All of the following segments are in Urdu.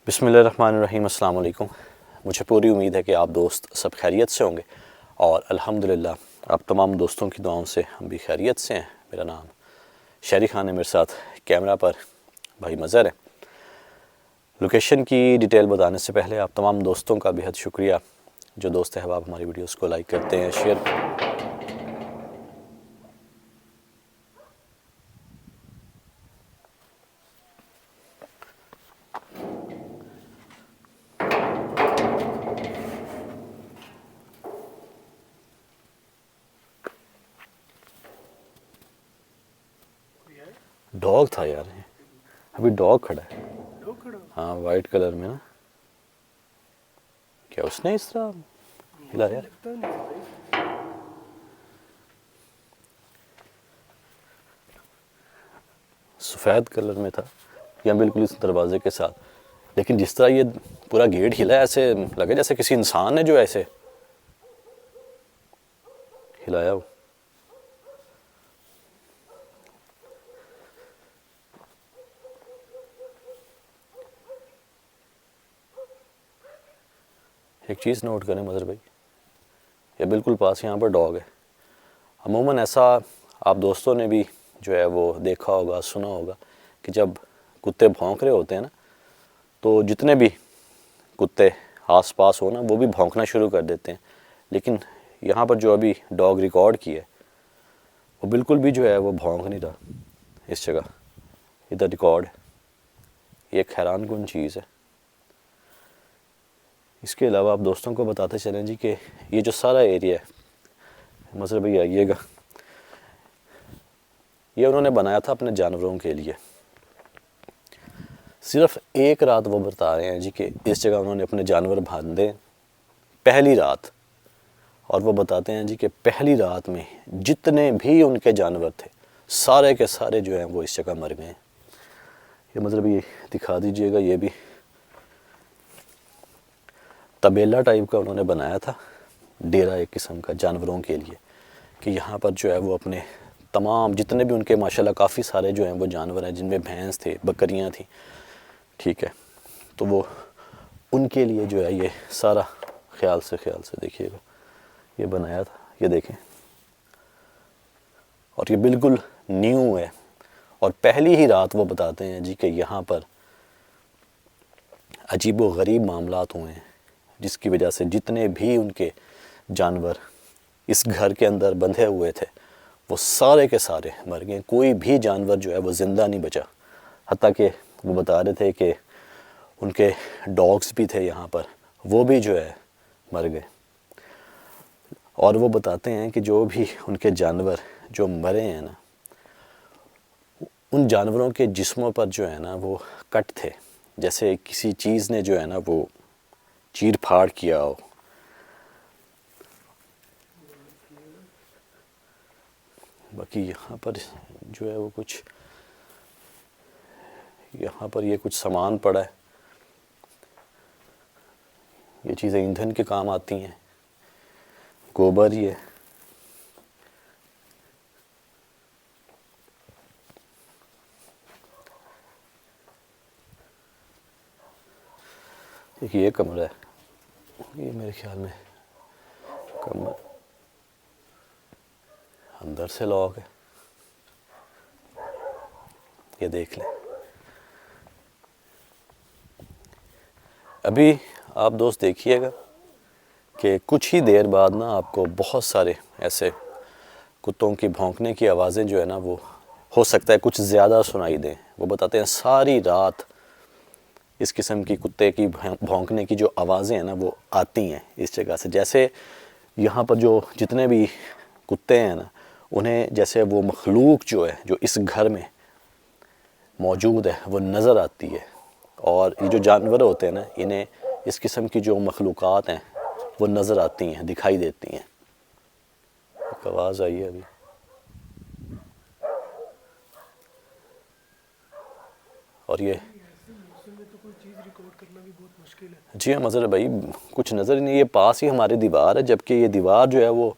بسم اللہ الرحمن الرحیم۔ السلام علیکم۔ مجھے پوری امید ہے کہ آپ دوست سب خیریت سے ہوں گے اور الحمدللہ آپ تمام دوستوں کی دعاؤں سے ہم بھی خیریت سے ہیں۔ میرا نام شہری خان ہے، میرے ساتھ کیمرہ پر بھائی مظہر ہے۔ لوکیشن کی ڈیٹیل بتانے سے پہلے آپ تمام دوستوں کا بہت شکریہ جو دوست احباب ہماری ویڈیوز کو لائک کرتے ہیں، شیئر ڈاگ تھا یار، ابھی ڈاگ کھڑا ہے۔ ہاں وائٹ کلر میں نا، کیا اس نے اس طرح ہلایا؟ سفید کلر میں تھا یا بالکل اس دروازے کے ساتھ، لیکن جس طرح یہ پورا گیٹ ہلا ایسے لگے جیسے کسی انسان نے جو ایسے ہلایا ہو۔ ایک چیز نوٹ کریں مظہر بھائی، یہ بالکل پاس یہاں پر ڈاگ ہے۔ عموماً ایسا آپ دوستوں نے بھی جو ہے وہ دیکھا ہوگا، سنا ہوگا کہ جب کتے بھونک رہے ہوتے ہیں نا تو جتنے بھی کتے آس پاس ہو نا وہ بھی بھونکنا شروع کر دیتے ہیں، لیکن یہاں پر جو ابھی ڈاگ ریکارڈ کی ہے وہ بالکل بھی جو ہے وہ بھونک نہیں رہا اس جگہ۔ ادھر ریکارڈ ہے، یہ ایک حیران کن چیز ہے۔ اس کے علاوہ آپ دوستوں کو بتاتے چلیں جی کہ یہ جو سارا ایریا ہے، مظہر بھائی آئیے گا، یہ انہوں نے بنایا تھا اپنے جانوروں کے لیے۔ صرف ایک رات وہ بتا رہے ہیں جی کہ اس جگہ انہوں نے اپنے جانور باندھے پہلی رات، اور وہ بتاتے ہیں جی کہ پہلی رات میں جتنے بھی ان کے جانور تھے سارے کے سارے جو ہیں وہ اس جگہ مر گئے ہیں۔ یہ مطلب یہ دکھا دیجئے گا، یہ بھی طبیلہ ٹائپ کا انہوں نے بنایا تھا، ڈیرہ ایک قسم کا جانوروں کے لیے، کہ یہاں پر جو ہے وہ اپنے تمام جتنے بھی ان کے ماشاءاللہ کافی سارے جو ہیں وہ جانور ہیں، جن میں بھینس تھے، بکریاں تھیں، ٹھیک ہے، تو وہ ان کے لیے جو ہے یہ سارا خیال سے دیکھیے گا یہ بنایا تھا۔ یہ دیکھیں، اور یہ بالکل نیو ہے، اور پہلی ہی رات وہ بتاتے ہیں جی کہ یہاں پر عجیب و غریب معاملات ہوئے ہیں، جس کی وجہ سے جتنے بھی ان کے جانور اس گھر کے اندر بندھے ہوئے تھے وہ سارے کے سارے مر گئے۔ کوئی بھی جانور جو ہے وہ زندہ نہیں بچا، حتیٰ کہ وہ بتا رہے تھے کہ ان کے ڈاگز بھی تھے یہاں پر، وہ بھی جو ہے مر گئے۔ اور وہ بتاتے ہیں کہ جو بھی ان کے جانور جو مرے ہیں نا، ان جانوروں کے جسموں پر جو ہے نا وہ کٹ تھے، جیسے کسی چیز نے جو ہے نا وہ چیر پھاڑ کیا ہو۔ باقی یہاں پر جو ہے وہ کچھ، یہاں پر یہ کچھ سامان پڑا ہے، یہ چیزیں ایندھن کے کام آتی ہیں، گوبر ہی ہے۔ ایک یہ کمرہ ہے، یہ میرے خیال میں کمرہ اندر سے لاک ہے، یہ دیکھ لیں۔ ابھی آپ دوست دیکھیے گا کہ کچھ ہی دیر بعد نا آپ کو بہت سارے ایسے کتوں کی بھونکنے کی آوازیں جو ہے نا وہ ہو سکتا ہے کچھ زیادہ سنائی دیں۔ وہ بتاتے ہیں ساری رات اس قسم کی کتے کی بھونکنے کی جو آوازیں ہیں نا وہ آتی ہیں اس جگہ سے، جیسے یہاں پر جو جتنے بھی کتے ہیں نا انہیں جیسے وہ مخلوق جو ہے جو اس گھر میں موجود ہے وہ نظر آتی ہے، اور یہ جو جانور ہوتے ہیں نا انہیں اس قسم کی جو مخلوقات ہیں وہ نظر آتی ہیں، دکھائی دیتی ہیں۔ ایک آواز آئی ہے ابھی، اور یہ جی ہاں مظہر بھائی کچھ نظر ہی نہیں، یہ پاس ہی ہماری دیوار ہے، جبکہ یہ دیوار جو ہے وہ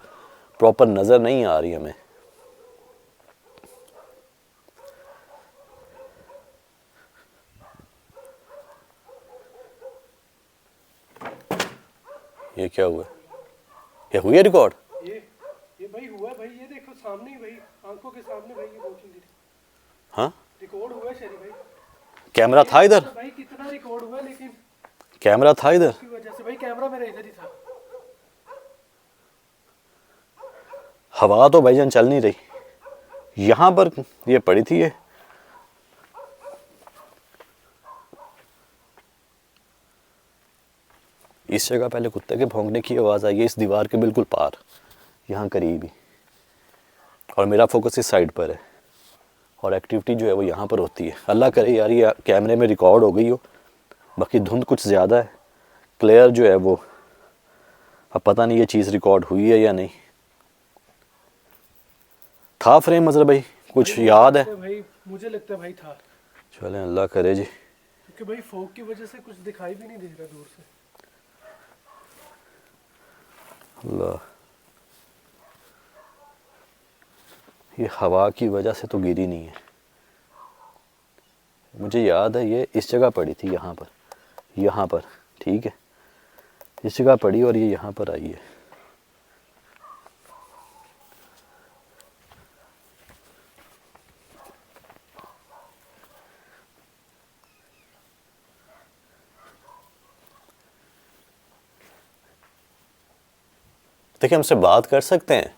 پراپر نظر نہیں آ رہی ہمیں۔ یہ کیا ہوا ہے؟ یہ ہوئی ہے ریکارڈ؟ یہ بھائی ہوا ہے بھائی, یہ دیکھو سامنے ہی بھائی, آنکھوں کے سامنے بھائی, یہ واچنگ گری. ہاں ریکارڈ ہوا ہے شریف بھائی. کیمرہ تھا ادھر؟ بھائی کتنا ریکارڈ ہوا ہے, لیکن کیمرہ تھا ادھر؟ کی وجہ سے بھائی کیمرہ میرا ادھر ہی تھا. ہوا تو بھائی جان چل نہیں رہی, یہاں پر یہ پڑی تھی. یہ اس جگہ پہلے کتے کے بھونکنے کی آواز آئی ہے, اس دیوار کے بالکل پار, یہاں قریب ہی, اور میرا فوکس اس سائڈ پر ہے, اور ایکٹیویٹی جو ہے وہ یہاں پر ہوتی ہے. اللہ کرے یار یہ کیمرے میں ریکارڈ ہو گئی ہو, باقی دھند کچھ زیادہ ہے, کلیئر جو ہے وہ اب پتہ نہیں یہ چیز ریکارڈ ہوئی ہے یا نہیں. تھا فریم مظہر بھائی کچھ یاد ہے؟ بھائی مجھے لگتا ہے بھائی تھا. چلیں اللہ کرے جی. کیونکہ بھائی فوگ کی وجہ سے کچھ دکھائی بھی نہیں دے رہا دور سے. اللہ, یہ ہوا کی وجہ سے تو گری نہیں ہے. مجھے یاد ہے یہ اس جگہ پڑی تھی, یہاں پر ٹھیک ہے, اس جگہ پڑی اور یہ یہاں پر آئی ہے. دیکھیں ہم سے بات کر سکتے ہیں؟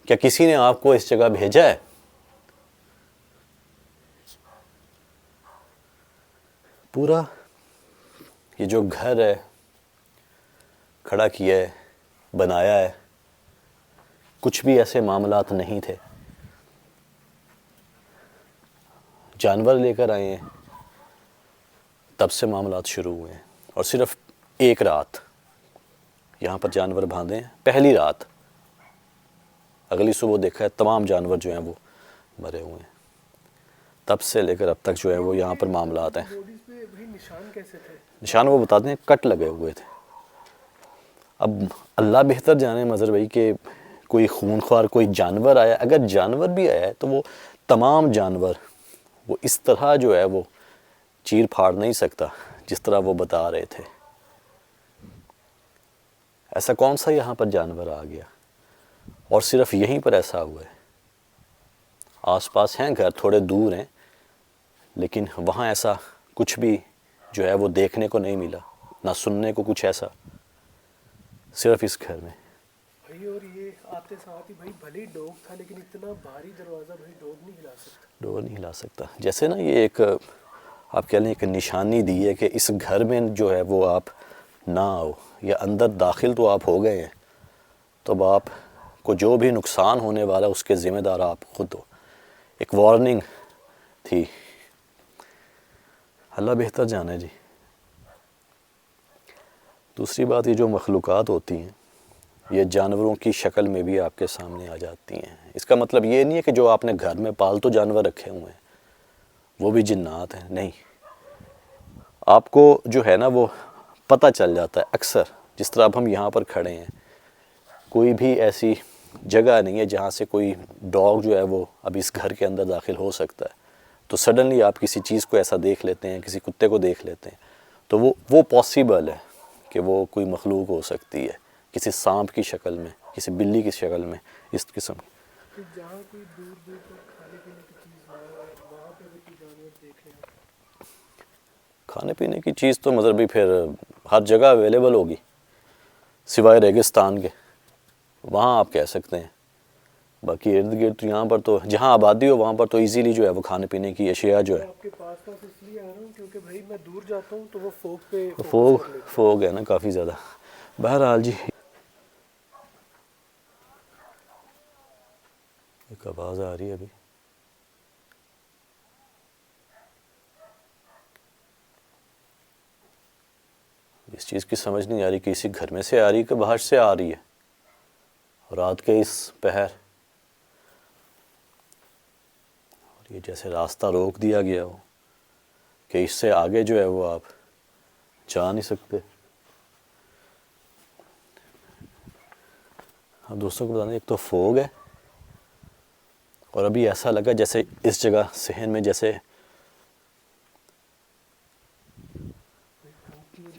کیا کسی نے آپ کو اس جگہ بھیجا ہے؟ پورا یہ جو گھر ہے کھڑا کیا ہے, بنایا ہے, کچھ بھی ایسے معاملات نہیں تھے. جانور لے کر آئے ہیں, تب سے معاملات شروع ہوئے ہیں, اور صرف ایک رات یہاں پر جانور باندھے ہیں, پہلی رات. اگلی صبح دیکھا ہے تمام جانور جو ہیں وہ مرے ہوئے ہیں. تب سے لے کر اب تک جو ہے وہ یہاں پر معاملات ہیں. باڈیز پہ بھائی نشان کیسے تھے؟ نشان وہ بتاتے ہیں کٹ لگے ہوئے تھے. اب اللہ بہتر جانے مظہر بھائی کہ کوئی خونخوار کوئی جانور آیا, اگر جانور بھی آیا ہے تو وہ تمام جانور وہ اس طرح جو ہے وہ چیر پھاڑ نہیں سکتا جس طرح وہ بتا رہے تھے. ایسا کون سا یہاں پر جانور آ گیا, اور صرف یہیں پر ایسا ہوا ہے؟ آس پاس ہیں گھر, تھوڑے دور ہیں, لیکن وہاں ایسا کچھ بھی جو ہے وہ دیکھنے کو نہیں ملا, نہ سننے کو کچھ ایسا, صرف اس گھر میں. بھائی اور یہ آتے ساتھ ہی بھائی بھلے ڈوگ تھا, لیکن اتنا بھاری دروازہ بھائی ڈوگ نہیں ہلا سکتا. ڈور نہیں ہلا سکتا. جیسے نا یہ ایک آپ کہہ لیں ایک نشانی دی ہے کہ اس گھر میں جو ہے وہ آپ نہ آؤ, یا اندر داخل تو آپ ہو گئے ہیں تو اب آپ کو جو بھی نقصان ہونے والا اس کے ذمہ دار آپ خود ہو. ایک وارننگ تھی. اللہ بہتر جانے جی. دوسری بات, یہ جو مخلوقات ہوتی ہیں یہ جانوروں کی شکل میں بھی آپ کے سامنے آ جاتی ہیں. اس کا مطلب یہ نہیں ہے کہ جو آپ نے گھر میں پالتو جانور رکھے ہوئے ہیں وہ بھی جنات ہیں, نہیں. آپ کو جو ہے نا وہ پتہ چل جاتا ہے اکثر, جس طرح اب ہم یہاں پر کھڑے ہیں, کوئی بھی ایسی جگہ نہیں ہے جہاں سے کوئی ڈاگ جو ہے وہ اب اس گھر کے اندر داخل ہو سکتا ہے. تو سڈنلی آپ کسی چیز کو ایسا دیکھ لیتے ہیں, کسی کتے کو دیکھ لیتے ہیں, تو وہ پاسیبل ہے کہ وہ کوئی مخلوق ہو سکتی ہے, کسی سانپ کی شکل میں, کسی بلی کی شکل میں, اس قسم کی. کہ جہاں کوئی دور دور تک کھانے پینے کی چیز نہ ہو, وہاں پہ اگر کوئی جانور دیکھ لیں آپ. کھانے پینے کی چیز تو مطلب بھی پھر ہر جگہ اویلیبل ہوگی سوائے ریگستان کے, وہاں آپ کہہ سکتے ہیں. باقی ارد گرد تو یہاں پر تو جہاں آبادی ہو وہاں پر تو ایزیلی جو ہے وہ کھانے پینے کی اشیاء جو ہے. آپ کے پاس پاس اس لیے آ رہا ہوں کیونکہ بھائی میں دور جاتا ہوں تو وہ فوگ پہ فوکس فوگ کر لیتے ہیں. فوگ ہے نا کافی زیادہ. بہرحال جی ایک آواز آ رہی ہے ابھی, اس چیز کی سمجھ نہیں آ رہی کہ اسی گھر میں سے آ رہی ہے کہ باہر سے آ رہی ہے, رات کے اس پہر. اور یہ جیسے راستہ روک دیا گیا ہو کہ اس سے آگے جو ہے وہ آپ جا نہیں سکتے. ہم دوستوں کو بتانا, ایک تو فوگ ہے, اور ابھی ایسا لگا جیسے اس جگہ صحن میں جیسے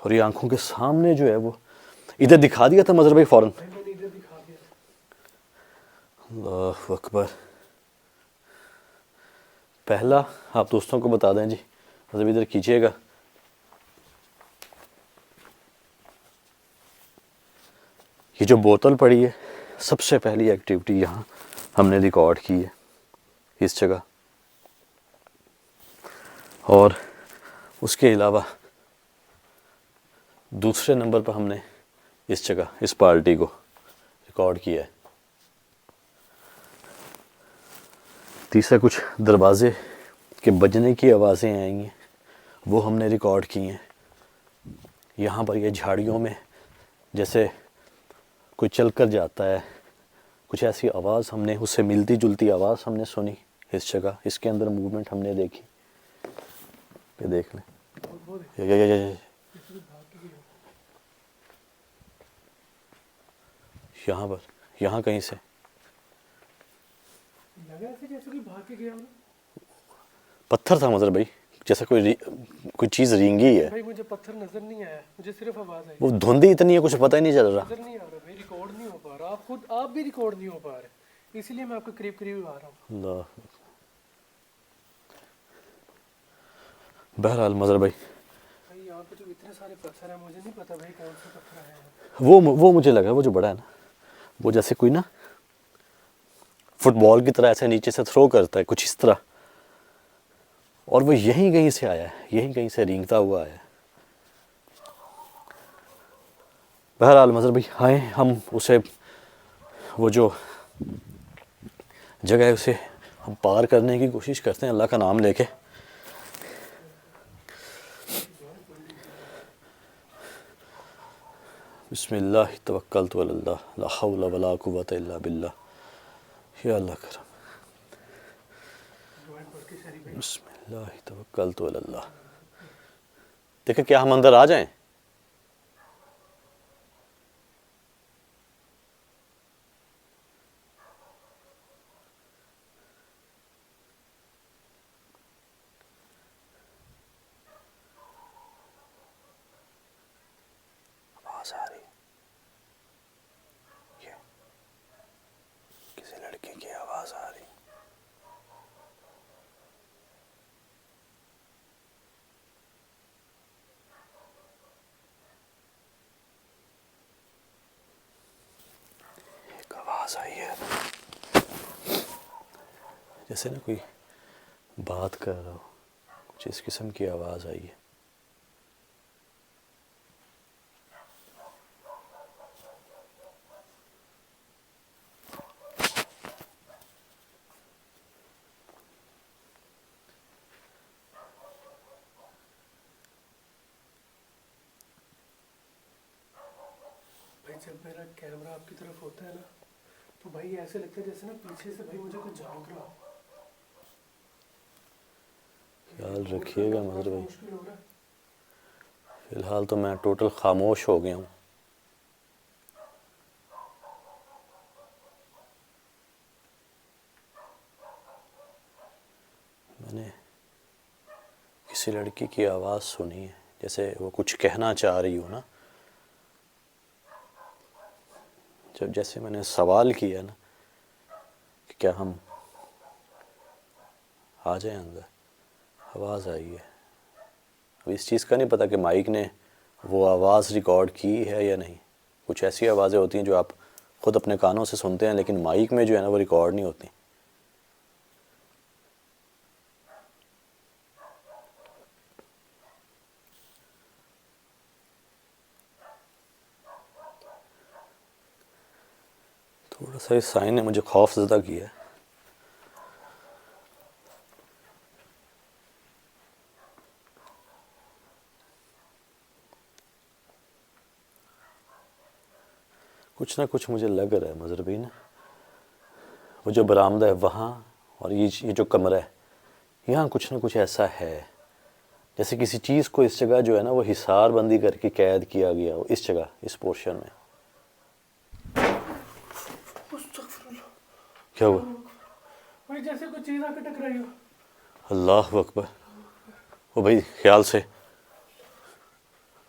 اور یہ آنکھوں کے سامنے جو ہے وہ ادھر دکھا دیا تھا مظہر بھائی فوراً. بھائی میں نے ادھر دکھا دیا تھا. اللہ اکبر. پہلا آپ دوستوں کو بتا دیں جی, مطلب ادھر کیجیے گا. یہ جو بوتل پڑی ہے, سب سے پہلی ایکٹیویٹی یہاں ہم نے ریکارڈ کی ہے اس جگہ. اور اس کے علاوہ دوسرے نمبر پر ہم نے اس جگہ اس پارٹی کو ریکارڈ کیا ہے. تیسرا کچھ دروازے کے بجنے کی آوازیں آئی ہیں, وہ ہم نے ریکارڈ کی ہیں. یہاں پر یہ جھاڑیوں میں جیسے کوئی چل کر جاتا ہے, کچھ ایسی آواز ہم نے, اس سے ملتی جلتی آواز ہم نے سنی اس جگہ. اس کے اندر موومنٹ ہم نے دیکھی. یہ دیکھ لیں, وہ جیسے کوئی بھاگ کے گیا ہو. یہاں پر, یہاں کہیں سے لگا ایسے جیسے کوئی بھاگ کے گیا ہو نا. پتھر تھا مظہر بھائی, جیسے کوئی چیز رینگی ہے. بھائی مجھے پتھر نظر نہیں آیا, مجھے صرف آواز آئی. وہ دھندی اتنی ہے, کچھ پتہ ہی نہیں چل رہا. نظر نہیں آ رہا بھائی, ریکارڈ نہیں ہو پا رہا. آپ خود آپ بھی ریکارڈ نہیں ہو پا رہے, اسی لیے میں آپ کے قریب قریب آ رہا ہوں. اللہ. بہرحال مظہر بھائی, بھائی یہاں پہ تو اتنے سارے پتھر ہیں, مجھے نہیں پتا بھائی کون سے پتھر ہیں یہاں. وہ مجھے لگا وہ جو بڑا ہے نا, وہ جیسے کوئی نا فٹ بال کی طرح ایسے نیچے سے تھرو کرتا ہے, کچھ اس طرح. اور وہ یہیں کہیں سے آیا ہے, یہیں کہیں سے رینگتا ہوا آیا ہے. بہرحال مظہر بھائی آئیں, ہم اسے وہ جو جگہ ہے اسے ہم پار کرنے کی کوشش کرتے ہیں اللہ کا نام لے کے. بسم اللہ توکلت علی اللہ لا حول ولا قوۃ الا باللہ. یا اللہ کرم. بسم اللہ توکلت علی اللہ. دیکھیں کیا ہم اندر آ جائیں؟ آواز آ رہی, کسی لڑکی کی آواز آ رہی. ایک آواز آئی ہے جیسے نا کوئی بات کر رہا ہو, کچھ اس قسم کی آواز آئی ہے. بھائی جب میرا کیمرہ آپ کی طرف ہوتا ہے نا, تو بھائی ایسے لگتا ہے جیسے نا پیچھے سے بھائی مجھے کچھ جھانک رہا ہو. خیال رکھیے گا مظہر بھائی. مشکل ہو رہا ہے. فی الحال تو میں ٹوٹل خاموش ہو گیا ہوں. میں نے کسی لڑکی کی آواز سنی ہے, جیسے وہ کچھ کہنا چاہ رہی ہو نا. جب جیسے میں نے سوال کیا نا کہ کیا ہم آ جائیں اندر, آواز آئی ہے. اب اس چیز کا نہیں پتہ کہ مائک نے وہ آواز ریکارڈ کی ہے یا نہیں. کچھ ایسی آوازیں ہوتی ہیں جو آپ خود اپنے کانوں سے سنتے ہیں, لیکن مائک میں جو ہے نا وہ ریکارڈ نہیں ہوتی. تھوڑا سا اس سائن نے مجھے خوف زدہ کیا ہے. کچھ نہ کچھ مجھے لگ رہا ہے مظہر بھائی نا, وہ جو برآمدہ ہے وہاں اور یہ جو کمرہ ہے, یہاں کچھ نہ کچھ ایسا ہے جیسے کسی چیز کو اس جگہ جو ہے نا وہ حصار بندی کر کے قید کیا گیا ہو, اس جگہ اس پورشن میں. کیا ہوا؟ بھائی جیسے کوئی چیز آ کے ٹکرائی ہو. اللہ اکبر. وہ بھائی خیال سے,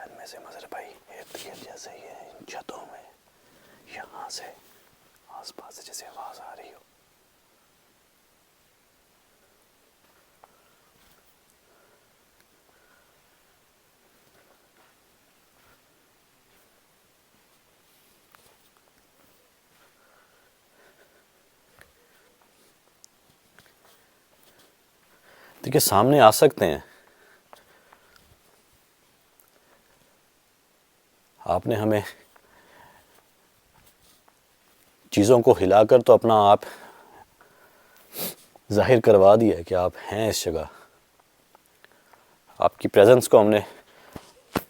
گھر میں سے مظہر بھائی ارد گرد جیسے یہ چھتوں میں یہاں سے آس پاس سے جیسے آواز آ رہی ہو. دیکھیے سامنے آ سکتے ہیں. آپ نے ہمیں چیزوں کو ہلا کر تو اپنا آپ ظاہر کروا دیا ہے کہ آپ ہیں اس جگہ. آپ کی پریزنس کو ہم نے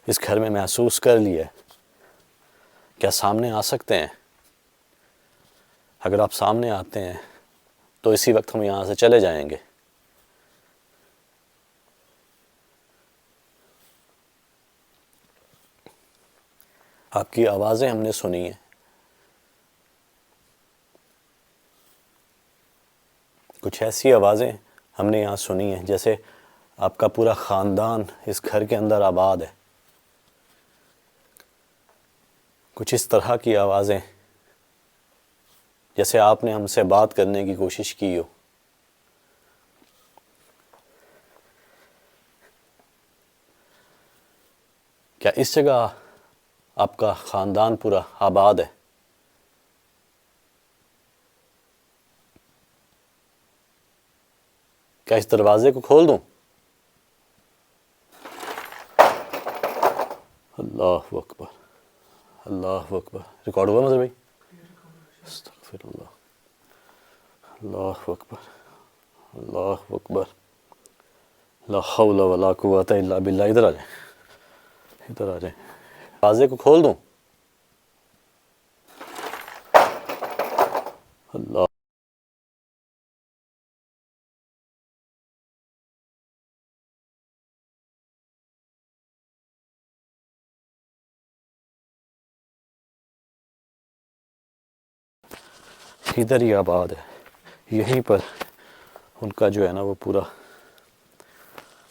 اس گھر میں محسوس کر لیا ہے. کیا سامنے آ سکتے ہیں؟ اگر آپ سامنے آتے ہیں تو اسی وقت ہم یہاں سے چلے جائیں گے. آپ کی آوازیں ہم نے سنی ہیں. کچھ ایسی آوازیں ہم نے یہاں سنی ہیں جیسے آپ کا پورا خاندان اس گھر کے اندر آباد ہے. کچھ اس طرح کی آوازیں جیسے آپ نے ہم سے بات کرنے کی کوشش کی ہو. کیا اس جگہ آپ کا خاندان پورا آباد ہے؟ کیا اس دروازے کو کھول دوں؟ اللہ اکبر، اللہ اکبر. ریکارڈ ہوا مظہر بھائی؟ استغفر اللہ. اللہ اکبر، اللہ اکبر. لا حول ولا قوت الا باللہ. ادھر آ جائیں، ادھر آ جائیں. دروازے کو کھول دوں؟ اللہ. ادھر ہی آباد ہے. یہیں پر ان کا جو ہے نا وہ پورا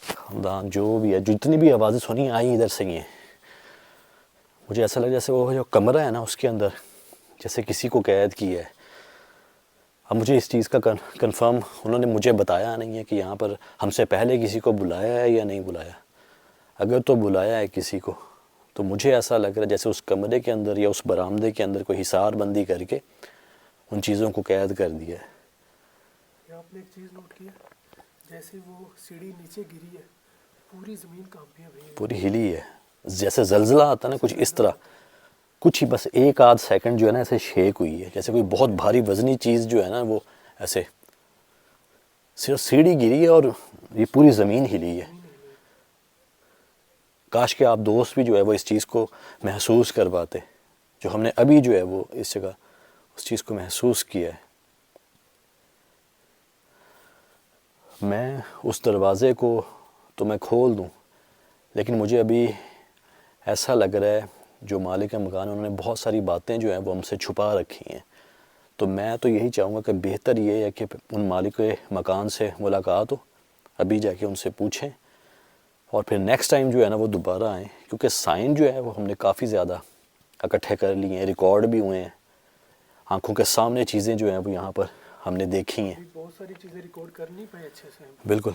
خاندان جو بھی ہے. جتنی بھی آوازیں سنی آئی ادھر سے ہی ہیں. مجھے ایسا لگا جیسے وہ جو کمرہ ہے نا اس کے اندر جیسے کسی کو قید کیا ہے. اب مجھے اس چیز کا کنفرم انہوں نے مجھے بتایا نہیں ہے کہ یہاں پر ہم سے پہلے کسی کو بلایا ہے یا نہیں بلایا. اگر تو بلایا ہے کسی کو تو مجھے ایسا لگ رہا ہے جیسے اس کمرے کے اندر یا اس برآمدے کے اندر کوئی حصار بندی کر کے ان چیزوں کو قید کر دیا ہے. آپ نے ایک چیز نوٹ کی ہے، جیسے وہ سیڑھی نیچے گری ہے پوری زمین کانپی ہے بھائی. پوری ہلی ہے. جیسے زلزلہ آتا ہے نا کچھ اس طرح. کچھ ہی بس ایک آدھ سیکنڈ جو ہے نا ایسے شیک ہوئی ہے جیسے کوئی بہت بھاری وزنی چیز جو ہے نا وہ ایسے صرف سیڑھی گری ہے اور یہ پوری زمین ہلی ہے. کاش کہ آپ دوست بھی جو ہے وہ اس چیز کو محسوس کر پاتے جو ہم نے ابھی جو ہے وہ اس جگہ اس چیز کو محسوس کیا ہے. میں اس دروازے کو تو میں کھول دوں لیکن مجھے ابھی ایسا لگ رہا ہے جو مالک مکان انہوں نے بہت ساری باتیں جو ہیں وہ ہم سے چھپا رکھی ہیں. تو میں تو یہی چاہوں گا کہ بہتر یہ ہے کہ ان مالک مکان سے ملاقات ہو، ابھی جا کے ان سے پوچھیں اور پھر نیکسٹ ٹائم جو ہے نا وہ دوبارہ آئیں. کیونکہ سائن جو ہے وہ ہم نے کافی زیادہ اکٹھے کر لی ہیں، ریکارڈ بھی ہوئے ہیں. آنکھوں کے سامنے چیزیں جو ہیں وہ یہاں پر ہم نے دیکھی ہیں. بہت ساری چیزیں ریکارڈ کر نہیں پائے اچھے سے. بالکل.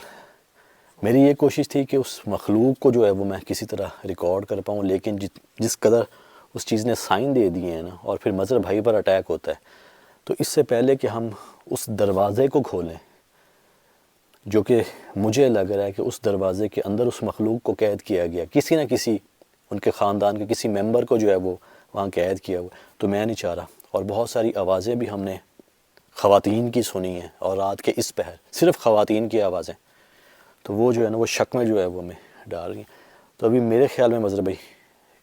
میری یہ کوشش تھی کہ اس مخلوق کو جو ہے وہ میں کسی طرح ریکارڈ کر پاؤں، لیکن جس قدر اس چیز نے سائن دے دیے ہیں نا اور پھر مظہر بھائی پر اٹیک ہوتا ہے تو اس سے پہلے کہ ہم اس دروازے کو کھولیں جو کہ مجھے لگ رہا ہے کہ اس دروازے کے اندر اس مخلوق کو قید کیا گیا، کسی نہ کسی ان کے خاندان کے کسی ممبر کو جو ہے وہ وہاں قید کیا ہوا، تو میں نہیں چاہ رہا. اور بہت ساری آوازیں بھی ہم نے خواتین کی سنی ہیں اور رات کے اس پہر صرف خواتین کی آوازیں، تو وہ جو ہے نا وہ شک میں جو ہے وہ ہمیں ڈال رہی ہیں. تو ابھی میرے خیال میں مظہر بھائی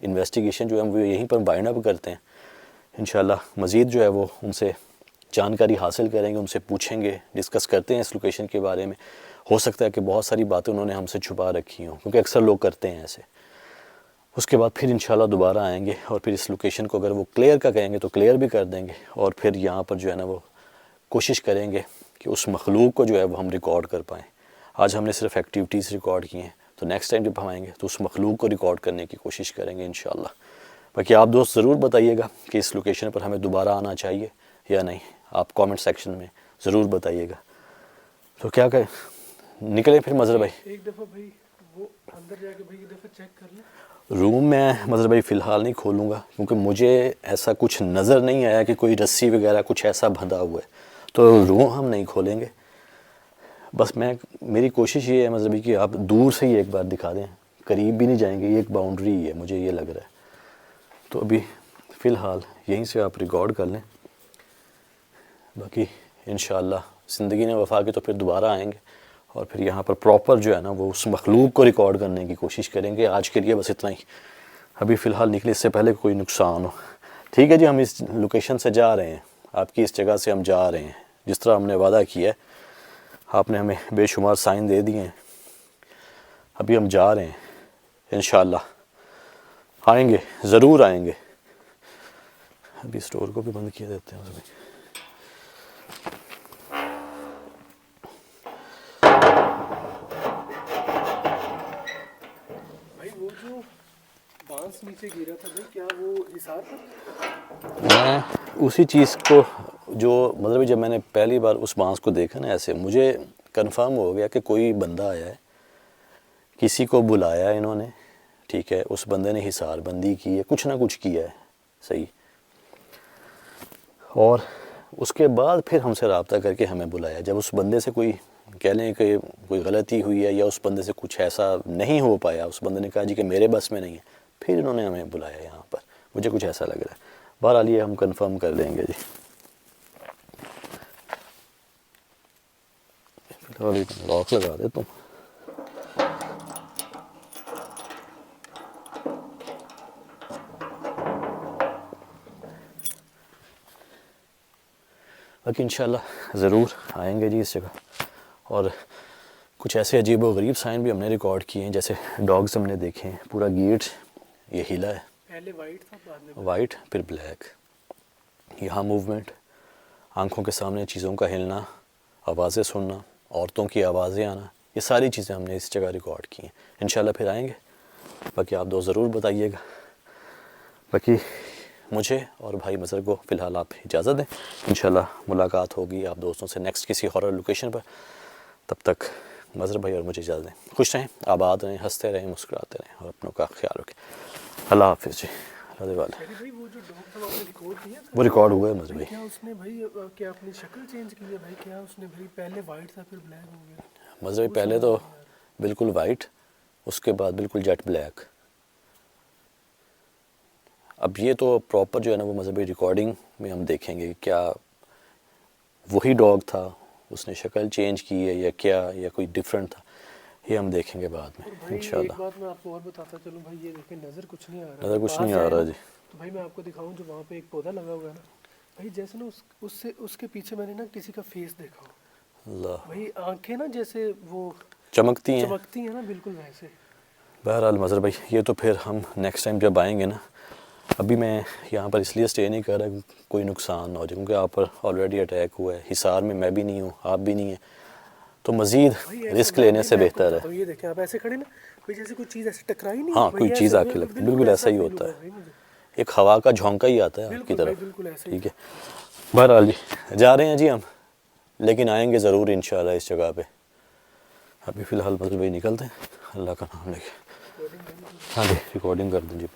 انویسٹیگیشن جو ہے وہ یہیں پر بائنڈ اپ کرتے ہیں. انشاءاللہ مزید جو ہے وہ ان سے جانکاری حاصل کریں گے، ان سے پوچھیں گے، ڈسکس کرتے ہیں اس لوکیشن کے بارے میں. ہو سکتا ہے کہ بہت ساری باتیں انہوں نے ہم سے چھپا رکھی ہوں کیونکہ اکثر لوگ کرتے ہیں ایسے. اس کے بعد پھر انشاءاللہ دوبارہ آئیں گے اور پھر اس لوکیشن کو اگر وہ کلیئر کا کہیں گے تو کلیئر بھی کر دیں گے اور پھر یہاں پر جو ہے نا وہ کوشش کریں گے کہ اس مخلوق کو جو ہے وہ ہم ریکارڈ کر پائیں. آج ہم نے صرف ایکٹیویٹیز ریکارڈ کی ہیں. تو نیکسٹ ٹائم جب ہم آئیں گے تو اس مخلوق کو ریکارڈ کرنے کی کوشش کریں گے انشاءاللہ. باقی آپ دوست ضرور بتائیے گا کہ اس لوکیشن پر ہمیں دوبارہ آنا چاہیے یا نہیں. آپ کامنٹ سیکشن میں ضرور بتائیے گا. تو کیا کہ نکلے پھر مظہر بھائی. ایک دفعہ بھائی وہ اندر جا کے بھائی ایک دفعہ چیک کر لیں. روم میں مظہر بھائی فی الحال نہیں کھولوں گا کیونکہ مجھے ایسا کچھ نظر نہیں آیا کہ کوئی رسی وغیرہ کچھ ایسا بندھا ہوا ہے. تو روم ہم نہیں کھولیں گے. بس میری کوشش یہ ہے مظہر بھائی کہ آپ دور سے ہی ایک بار دکھا دیں, قریب بھی نہیں جائیں گے. یہ ایک باؤنڈری ہی ہے, مجھے یہ لگ رہا ہے. تو ابھی فی الحال یہیں سے آپ ریکارڈ کر لیں. باقی انشاءاللہ زندگی نے وفا کی تو پھر دوبارہ آئیں گے اور پھر یہاں پر پراپر جو ہے نا وہ اس مخلوق کو ریکارڈ کرنے کی کوشش کریں گے. آج کے لیے بس اتنا ہی. ابھی فی الحال نکلے اس سے پہلے کوئی نقصان ہو. ٹھیک ہے جی, ہم اس لوکیشن سے جا رہے ہیں, آپ کی اس جگہ سے ہم جا رہے ہیں جس طرح ہم نے وعدہ کیا ہے. آپ نے ہمیں بے شمار سائن دے دیے ہیں. ابھی ہم جا رہے ہیں انشاءاللہ. آئیں گے, ضرور آئیں گے. ابھی اسٹور کو بھی بند کیا دیتے ہیں. بھائی وہ جو بانس نیچے گرا تھا بھائی, کیا وہ حصار پر؟ میں اسی چیز کو جو مطلب جب میں نے پہلی بار اس بانس کو دیکھا نا ایسے, مجھے کنفرم ہو گیا کہ کوئی بندہ آیا ہے, کسی کو بلایا ہے انہوں نے. ٹھیک ہے, اس بندے نے حصار بندی کی ہے, کچھ نہ کچھ کیا ہے. صحیح. اور اس کے بعد پھر ہم سے رابطہ کر کے ہمیں بلایا. جب اس بندے سے کوئی کہہ لیں کہ کوئی غلطی ہوئی ہے یا اس بندے سے کچھ ایسا نہیں ہو پایا, اس بندے نے کہا جی کہ میرے بس میں نہیں ہے, پھر انہوں نے ہمیں بلایا یہاں پر. مجھے کچھ ایسا لگ رہا ہے. بہرحال یہ ہم کنفرم کر دیں گے جی. لاک لگا دے تم. باقی انشاءاللہ ضرور آئیں گے جی اس جگہ. اور کچھ ایسے عجیب و غریب سائن بھی ہم نے ریکارڈ کیے ہیں, جیسے ڈاگز ہم نے دیکھے ہیں. پورا گیٹ یہ ہلا ہے, پہلے وائٹ تھا بعد میں وائٹ پھر بلیک. یہاں موومنٹ, آنکھوں کے سامنے چیزوں کا ہلنا, آوازیں سننا, عورتوں کی آوازیں آنا, یہ ساری چیزیں ہم نے اس جگہ ریکارڈ کی ہیں. انشاءاللہ پھر آئیں گے. باقی آپ دو ضرور بتائیے گا. باقی مجھے اور بھائی مظہر کو فی الحال آپ اجازت دیں. انشاءاللہ ملاقات ہوگی آپ دوستوں سے نیکسٹ کسی ہارر لوکیشن پر. تب تک مظہر بھائی اور مجھے اجازت دیں. خوش رہیں, آباد رہیں, ہنستے رہیں, مسکراتے رہیں اور اپنوں کا خیال رکھیں. اللہ حافظ جی. اللہ والے. شہری بھائی وہ جو ڈاگ تھا وہ آپ نے ریکارڈ کیا تھا؟ وہ ریکارڈ ہوا ہے مظہر بھائی بھائی. کیا اس نے بھائی کیا اپنی شکل چینج کی ہے بھائی؟ کیا اس نے بھائی پہلے وائٹ تھا پھر بلیک ہو گیا؟ مظہر بھائی پہلے تو بالکل وائٹ, اس کے بعد بالکل جیٹ بلیک. اب یہ تو پراپر جو ہے نا وہ مظہر بھائی ریکارڈنگ میں ہم دیکھیں گے کیا وہی ڈاگ تھا, اس نے شکل چینج کی ہے یا کیا, یا کوئی ڈیفرنٹ تھا, یہ ہم دیکھیں گے بعد میں اور بھائی ایک انشاءاللہ. بات میں آپ کو اور بتاتا چلوں بھائی, یہ دیکھیں نظر کچھ نہیں آ رہا. نظر کچھ نہیں پاس آ جائے رہا نا جی. تو بھائی میں آپ کو دکھاؤں جو وہاں پہ ایک پودا لگا ہوا ہے نا بھائی, جیسے نا اس کے پیچھے میں نے نا کسی کا فیس دیکھا ہو اللہ, بھائی. آنکھیں نا جیسے وہ چمکتی ہیں. چمکتی ہیں نا, بالکل ویسے. بہرحال مظہر بھائی یہ تو پھر ہم نیکسٹ ٹائم جب آئیں گے نا, ابھی میں یہاں پر اس لیے اسٹے نہیں کر رہا کوئی نقصان نہ ہو جائے, کیونکہ آپ پر آلریڈی اٹیک ہوا ہے. حصار میں بھی نہیں ہوں, آپ بھی نہیں ہیں, تو مزید رسک لینے سے بہتر ہے. یہ دیکھیں آپ ایسے کھڑے نا بھائی, جیسے کوئی چیز ایسے ٹکرائی نہیں ہاں, بھائی, کوئی چیز آ کے لگتی ہے, بالکل ایسا ہی فیل ہوتا ہوا ہے. بھائی مجھے. ایک ہوا کا جھونکا ہی آتا ہے آپ کی بالکل بھائی, طرف. بالکل ایسا ہی ٹھیک تھا. ہے, بہرحال جی جا رہے ہیں جی ہم, لیکن آئیں گے ضرور انشاءاللہ اس جگہ پہ. ابھی فی الحال مظہر بھائی نکلتے ہیں, اللہ کا نام لے کے. ہاں جی ریکارڈنگ کر دیں جی.